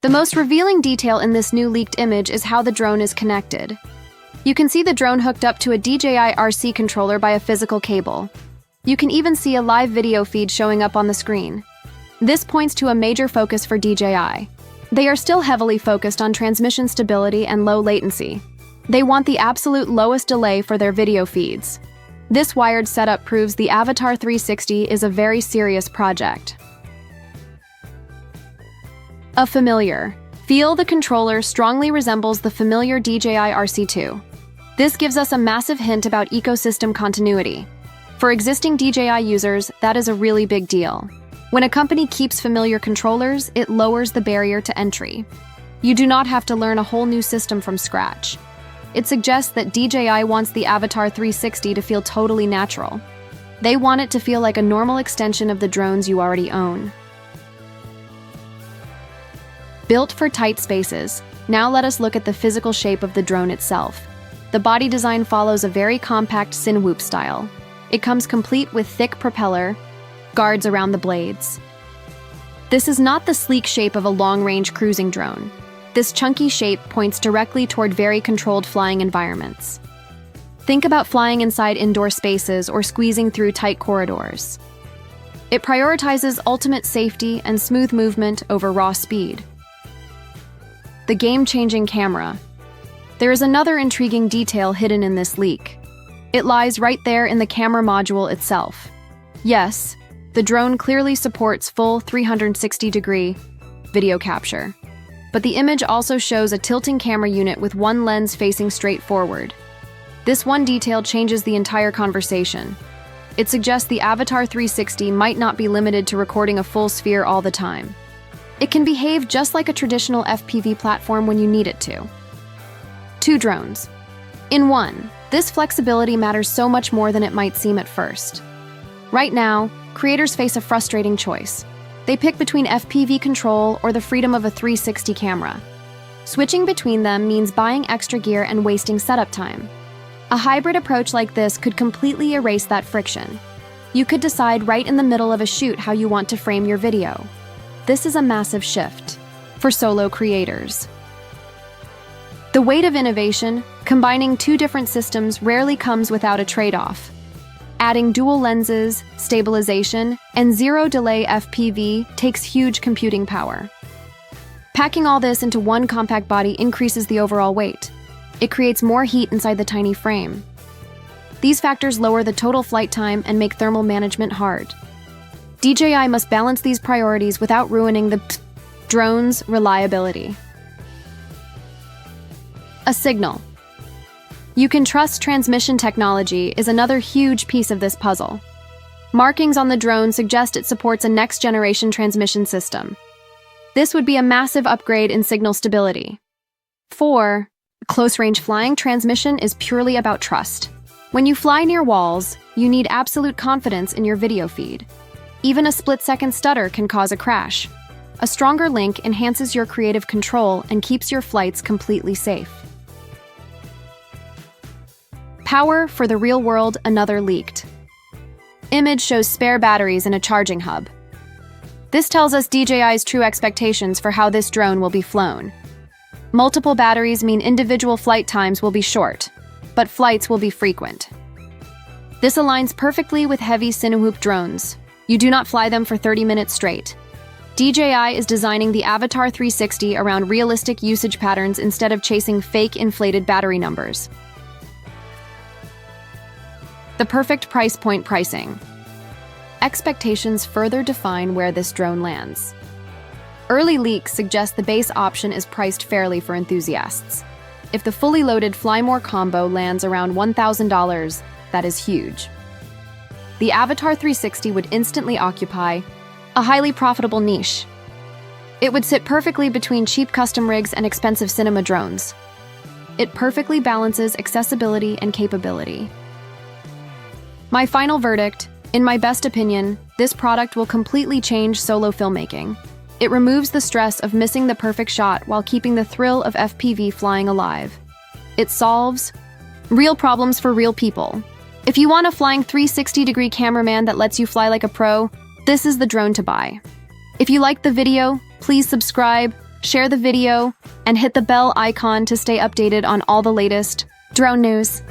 The most revealing detail in this new leaked image is how the drone is connected. You can see the drone hooked up to a DJI RC controller by a physical cable. You can even see a live video feed showing up on the screen. This points to a major focus for DJI. They are still heavily focused on transmission stability and low latency. They want the absolute lowest delay for their video feeds. This wired setup proves the Avatar 360 is a very serious project. A familiar. Feel the controller strongly resembles the familiar DJI RC2. This gives us a massive hint about ecosystem continuity. For existing DJI users, that is a really big deal. When a company keeps familiar controllers, it lowers the barrier to entry. You do not have to learn a whole new system from scratch. It suggests that DJI wants the Avatar 360 to feel totally natural. They want it to feel like a normal extension of the drones you already own. Built for tight spaces, now let us look at the physical shape of the drone itself. The body design follows a very compact Cinewhoop style. It comes complete with thick propeller, guards around the blades. This is not the sleek shape of a long-range cruising drone. This chunky shape points directly toward very controlled flying environments. Think about flying inside indoor spaces or squeezing through tight corridors. It prioritizes ultimate safety and smooth movement over raw speed. The game-changing camera. There is another intriguing detail hidden in this leak. It lies right there in the camera module itself. Yes, the drone clearly supports full 360-degree video capture. But the image also shows a tilting camera unit with one lens facing straight forward. This one detail changes the entire conversation. It suggests the Avatar 360 might not be limited to recording a full sphere all the time. It can behave just like a traditional FPV platform when you need it to. 2 drones. In one, this flexibility matters so much more than it might seem at first. Right now, creators face a frustrating choice. They pick between FPV control or the freedom of a 360 camera. Switching between them means buying extra gear and wasting setup time. A hybrid approach like this could completely erase that friction. You could decide right in the middle of a shoot how you want to frame your video. This is a massive shift for solo creators. The weight of innovation, combining 2 different systems, rarely comes without a trade-off. Adding dual lenses, stabilization, and zero-delay FPV takes huge computing power. Packing all this into one compact body increases the overall weight. It creates more heat inside the tiny frame. These factors lower the total flight time and make thermal management hard. DJI must balance these priorities without ruining the drone's reliability. A signal. You can trust transmission technology is another huge piece of this puzzle. Markings on the drone suggest it supports a next-generation transmission system. This would be a massive upgrade in signal stability. 4. Close-range flying transmission is purely about trust. When you fly near walls, you need absolute confidence in your video feed. Even a split-second stutter can cause a crash. A stronger link enhances your creative control and keeps your flights completely safe. Power for the real world, another leaked. Image shows spare batteries in a charging hub. This tells us DJI's true expectations for how this drone will be flown. Multiple batteries mean individual flight times will be short, but flights will be frequent. This aligns perfectly with heavy Cinewhoop drones. You do not fly them for 30 minutes straight. DJI is designing the Avatar 360 around realistic usage patterns instead of chasing fake inflated battery numbers. The perfect price point pricing. Expectations further define where this drone lands. Early leaks suggest the base option is priced fairly for enthusiasts. If the fully loaded Fly More combo lands around $1,000, that is huge. The Avatar 360 would instantly occupy a highly profitable niche. It would sit perfectly between cheap custom rigs and expensive cinema drones. It perfectly balances accessibility and capability. My final verdict, in my best opinion, this product will completely change solo filmmaking. It removes the stress of missing the perfect shot while keeping the thrill of FPV flying alive. It solves real problems for real people. If you want a flying 360-degree cameraman that lets you fly like a pro, this is the drone to buy. If you liked the video, please subscribe, share the video, and hit the bell icon to stay updated on all the latest drone news.